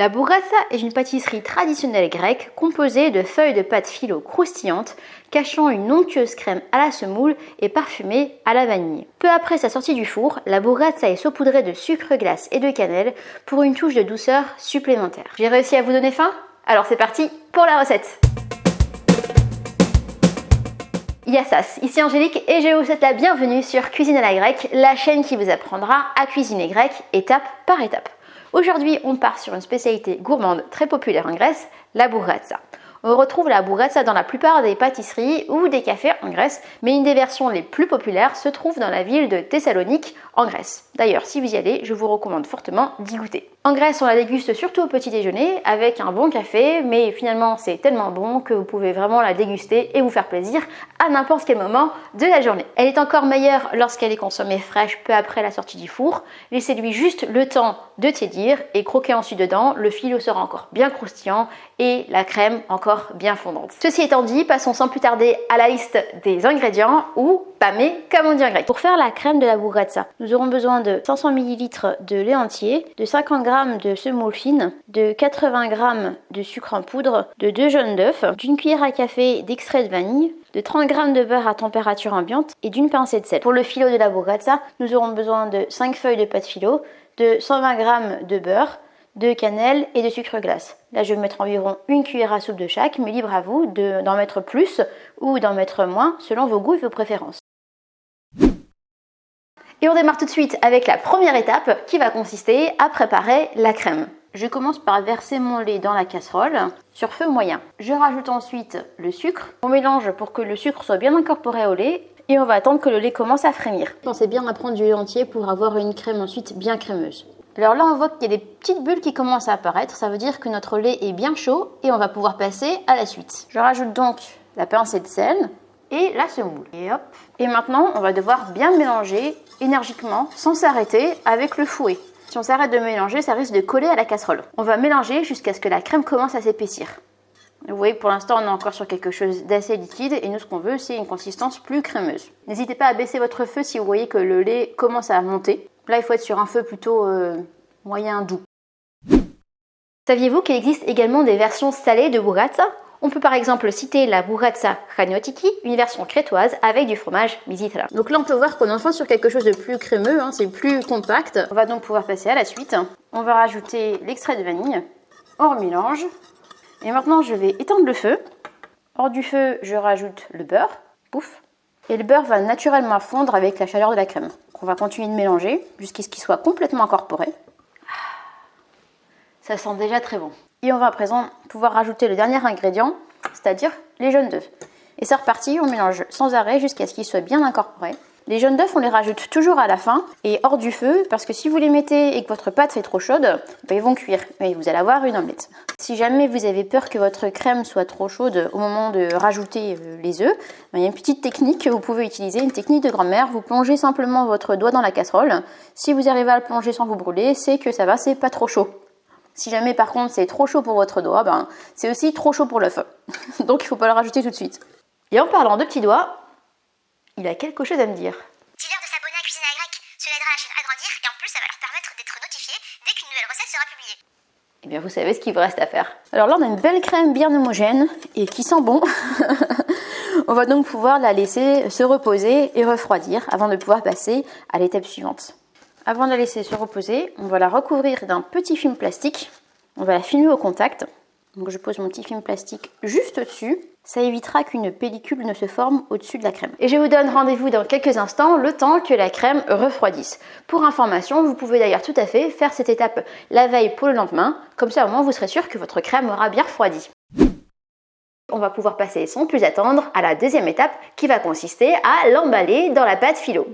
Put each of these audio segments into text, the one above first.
La burrata est une pâtisserie traditionnelle grecque composée de feuilles de pâte phyllo croustillantes, cachant une onctueuse crème à la semoule et parfumée à la vanille. Peu après sa sortie du four, la burrata est saupoudrée de sucre glace et de cannelle pour une touche de douceur supplémentaire. J'ai réussi à vous donner faim? Alors c'est parti pour la recette! Yassas, ici Angélique et je vous souhaite la bienvenue sur Cuisine à la grecque, la chaîne qui vous apprendra à cuisiner grec étape par étape. Aujourd'hui, on part sur une spécialité gourmande très populaire en Grèce, la burrata. On retrouve la burrata dans la plupart des pâtisseries ou des cafés en Grèce, mais une des versions les plus populaires se trouve dans la ville de Thessalonique en Grèce. D'ailleurs, si vous y allez, je vous recommande fortement d'y goûter. En Grèce, on la déguste surtout au petit déjeuner avec un bon café, mais finalement c'est tellement bon que vous pouvez vraiment la déguster et vous faire plaisir à n'importe quel moment de la journée. Elle est encore meilleure lorsqu'elle est consommée fraîche peu après la sortie du four. Laissez-lui juste le temps de tiédir et croquez ensuite dedans, le phyllo sera encore bien croustillant et la crème encore bien fondante. Ceci étant dit, passons sans plus tarder à la liste des ingrédients ou pâmé comme on dit en grec. Pour faire la crème de la burrata, nous aurons besoin de 500 ml de lait entier, de 50 g de semoule fine, de 80 g de sucre en poudre, de 2 jaunes d'œufs, d'une cuillère à café d'extrait de vanille, de 30 g de beurre à température ambiante et d'une pincée de sel. Pour le phyllo de la burrata, nous aurons besoin de 5 feuilles de pâte phyllo, de 120 g de beurre, de cannelle et de sucre glace. Là, je vais mettre environ une cuillère à soupe de chaque, mais libre à vous d'en mettre plus ou d'en mettre moins selon vos goûts et vos préférences. Et on démarre tout de suite avec la première étape qui va consister à préparer la crème. Je commence par verser mon lait dans la casserole sur feu moyen. Je rajoute ensuite le sucre. On mélange pour que le sucre soit bien incorporé au lait et on va attendre que le lait commence à frémir. Pensez bien à prendre du lait entier pour avoir une crème ensuite bien crémeuse. Alors là, on voit qu'il y a des petites bulles qui commencent à apparaître. Ça veut dire que notre lait est bien chaud et on va pouvoir passer à la suite. Je rajoute donc la pincée de sel et la semoule. Et hop. Et maintenant, on va devoir bien mélanger énergiquement, sans s'arrêter, avec le fouet. Si on s'arrête de mélanger, ça risque de coller à la casserole. On va mélanger jusqu'à ce que la crème commence à s'épaissir. Vous voyez, pour l'instant, on est encore sur quelque chose d'assez liquide et nous, ce qu'on veut, c'est une consistance plus crémeuse. N'hésitez pas à baisser votre feu si vous voyez que le lait commence à monter. Là, il faut être sur un feu plutôt moyen doux. Saviez-vous qu'il existe également des versions salées de burrata? On peut par exemple citer la burrata chaniotiki, une version crétoise avec du fromage misitra. Donc là, on peut voir qu'on est enfin sur quelque chose de plus crémeux, c'est plus compact. On va donc pouvoir passer à la suite. On va rajouter l'extrait de vanille. On remélange. Et maintenant, je vais éteindre le feu. Hors du feu, je rajoute le beurre. Pouf. Et le beurre va naturellement fondre avec la chaleur de la crème. On va continuer de mélanger jusqu'à ce qu'il soit complètement incorporé. Ça sent déjà très bon. Et on va à présent pouvoir rajouter le dernier ingrédient, c'est-à-dire les jaunes d'œufs. Et c'est reparti, on mélange sans arrêt jusqu'à ce qu'ils soient bien incorporés. Les jaunes d'œufs, on les rajoute toujours à la fin et hors du feu, parce que si vous les mettez et que votre pâte est trop chaude, ils vont cuire et vous allez avoir une omelette. Si jamais vous avez peur que votre crème soit trop chaude au moment de rajouter les œufs, il y a une petite technique que vous pouvez utiliser, une technique de grand-mère. Vous plongez simplement votre doigt dans la casserole. Si vous arrivez à le plonger sans vous brûler, c'est que ça va, c'est pas trop chaud. Si jamais par contre c'est trop chaud pour votre doigt, c'est aussi trop chaud pour l'œuf. Donc il ne faut pas le rajouter tout de suite. Et en parlant de petits doigts, il a quelque chose à me dire. Dis-leur de s'abonner à Cuisine à la grecque, cela aidera la chaîne à grandir et en plus ça va leur permettre d'être notifiés dès qu'une nouvelle recette sera publiée. Eh bien vous savez ce qu'il vous reste à faire. Alors là on a une belle crème bien homogène et qui sent bon. On va donc pouvoir la laisser se reposer et refroidir avant de pouvoir passer à l'étape suivante. Avant de la laisser se reposer, on va la recouvrir d'un petit film plastique. On va la filmer au contact. Donc je pose mon petit film plastique juste au-dessus. Ça évitera qu'une pellicule ne se forme au-dessus de la crème. Et je vous donne rendez-vous dans quelques instants, le temps que la crème refroidisse. Pour information, vous pouvez d'ailleurs tout à fait faire cette étape la veille pour le lendemain. Comme ça au moins vous serez sûr que votre crème aura bien refroidi. On va pouvoir passer sans plus attendre à la deuxième étape qui va consister à l'emballer dans la pâte phyllo.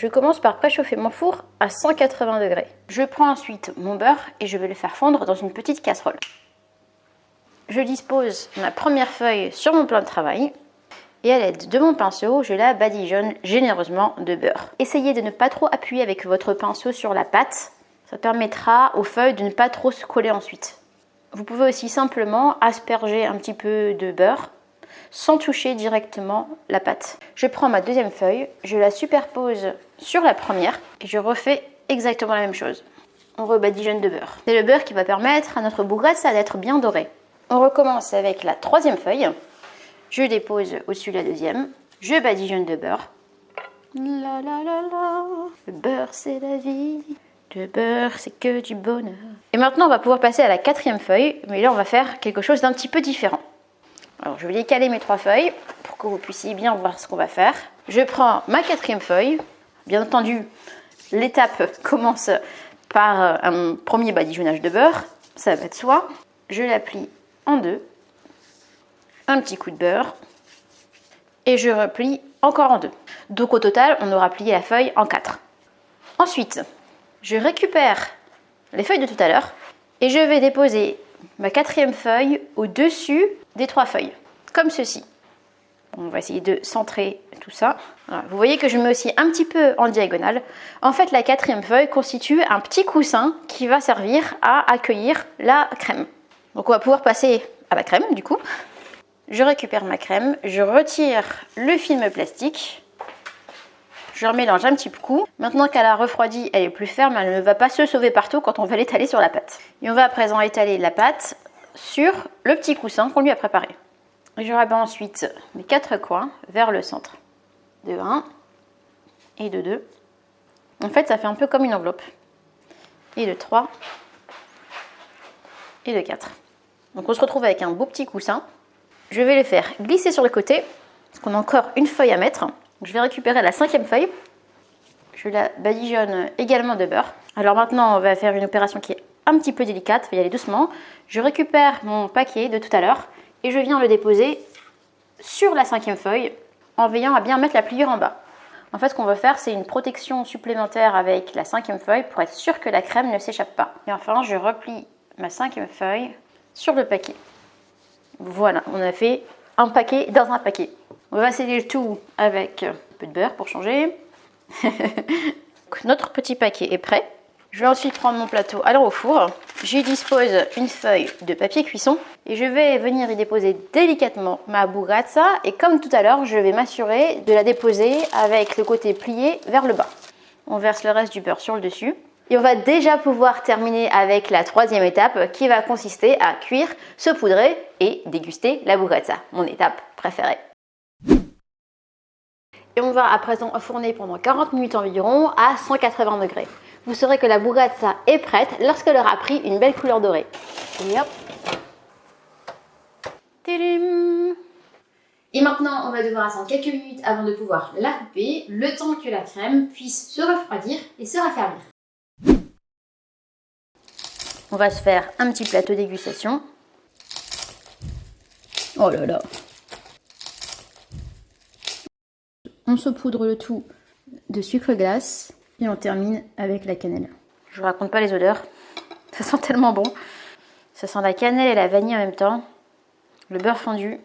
Je commence par préchauffer mon four à 180 degrés. Je prends ensuite mon beurre et je vais le faire fondre dans une petite casserole. Je dispose ma première feuille sur mon plan de travail et à l'aide de mon pinceau, je la badigeonne généreusement de beurre. Essayez de ne pas trop appuyer avec votre pinceau sur la pâte, ça permettra aux feuilles de ne pas trop se coller ensuite. Vous pouvez aussi simplement asperger un petit peu de beurre sans toucher directement la pâte. Je prends ma deuxième feuille, je la superpose sur la première et je refais exactement la même chose. on rebadigeonne de beurre. C'est le beurre qui va permettre à notre bourrassa d'être bien doré. On recommence avec la troisième feuille. Je dépose au-dessus de la deuxième. Je badigeonne de beurre. La la la la. Le beurre c'est la vie. Le beurre c'est que du bonheur. Et maintenant on va pouvoir passer à la quatrième feuille. Mais là on va faire quelque chose d'un petit peu différent. Alors je vais décaler mes 3 feuilles pour que vous puissiez bien voir ce qu'on va faire. Je prends ma quatrième feuille. Bien entendu, l'étape commence par un premier badigeonnage de beurre. Ça va de soi. Je la plie en 2. Un petit coup de beurre. Et je replie encore en 2. Donc au total, on aura plié la feuille en 4. Ensuite, je récupère les feuilles de tout à l'heure et je vais déposer ma quatrième feuille au-dessus des 3 feuilles, comme ceci. On va essayer de centrer tout ça. Voilà. Vous voyez que je mets aussi un petit peu en diagonale. En fait, la quatrième feuille constitue un petit coussin qui va servir à accueillir la crème. Donc on va pouvoir passer à la crème du coup. Je récupère ma crème, je retire le film plastique, je remélange un petit coup. Maintenant qu'elle a refroidi, elle est plus ferme, elle ne va pas se sauver partout quand on va l'étaler sur la pâte. Et on va à présent étaler la pâte sur le petit coussin qu'on lui a préparé. Et je rabat ensuite mes 4 coins vers le centre. De 1 et de 2. En fait, ça fait un peu comme une enveloppe. Et de 3 et de 4. Donc on se retrouve avec un beau petit coussin. Je vais le faire glisser sur le côté, parce qu'on a encore une feuille à mettre. Je vais récupérer la 5e feuille. Je la badigeonne également de beurre. Alors maintenant, on va faire une opération qui est un petit peu délicate, il va y aller doucement. Je récupère mon paquet de tout à l'heure et je viens le déposer sur la 5e feuille en veillant à bien mettre la pliure en bas. En fait, ce qu'on va faire, c'est une protection supplémentaire avec la 5e feuille pour être sûr que la crème ne s'échappe pas. Et enfin, je replie ma 5e feuille sur le paquet. Voilà, on a fait un paquet dans un paquet. On va sceller le tout avec un peu de beurre pour changer. Notre petit paquet est prêt. Je vais ensuite prendre mon plateau, alors au four. J'y dispose une feuille de papier cuisson et je vais venir y déposer délicatement ma bourrassa. Et comme tout à l'heure, je vais m'assurer de la déposer avec le côté plié vers le bas. On verse le reste du beurre sur le dessus. Et on va déjà pouvoir terminer avec la 3e étape qui va consister à cuire, saupoudrer et déguster la bourrassa, mon étape préférée. Et on va à présent enfourner pendant 40 minutes environ à 180 degrés. Vous saurez que la bourrassa est prête lorsqu'elle aura pris une belle couleur dorée. Et hop. Tadam. Et maintenant, on va devoir attendre quelques minutes avant de pouvoir la couper, le temps que la crème puisse se refroidir et se raffermir. On va se faire un petit plateau dégustation. Oh là là. On saupoudre le tout de sucre glace et on termine avec la cannelle. Je vous raconte pas les odeurs. Ça sent tellement bon. Ça sent la cannelle et la vanille en même temps. Le beurre fondu.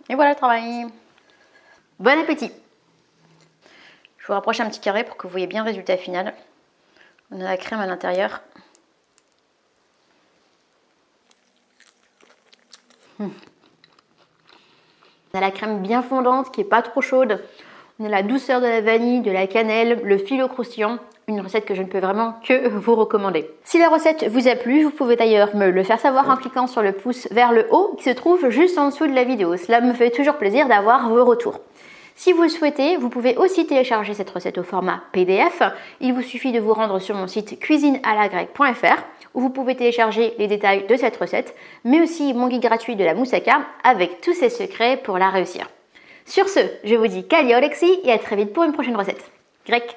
Et voilà le travail. Bon appétit. Je vous rapproche un petit carré pour que vous voyez bien le résultat final. On a la crème à l'intérieur. On a la crème bien fondante qui n'est pas trop chaude. On a la douceur de la vanille, de la cannelle, le filo croustillant. Une recette que je ne peux vraiment que vous recommander. Si la recette vous a plu, vous pouvez d'ailleurs me le faire savoir en cliquant sur le pouce vers le haut qui se trouve juste en dessous de la vidéo. Cela me fait toujours plaisir d'avoir vos retours. Si vous le souhaitez, vous pouvez aussi télécharger cette recette au format PDF. Il vous suffit de vous rendre sur mon site cuisinealagrecque.fr où vous pouvez télécharger les détails de cette recette, mais aussi mon guide gratuit de la moussaka avec tous ses secrets pour la réussir. Sur ce, je vous dis Kallia Olexi et à très vite pour une prochaine recette. Grec.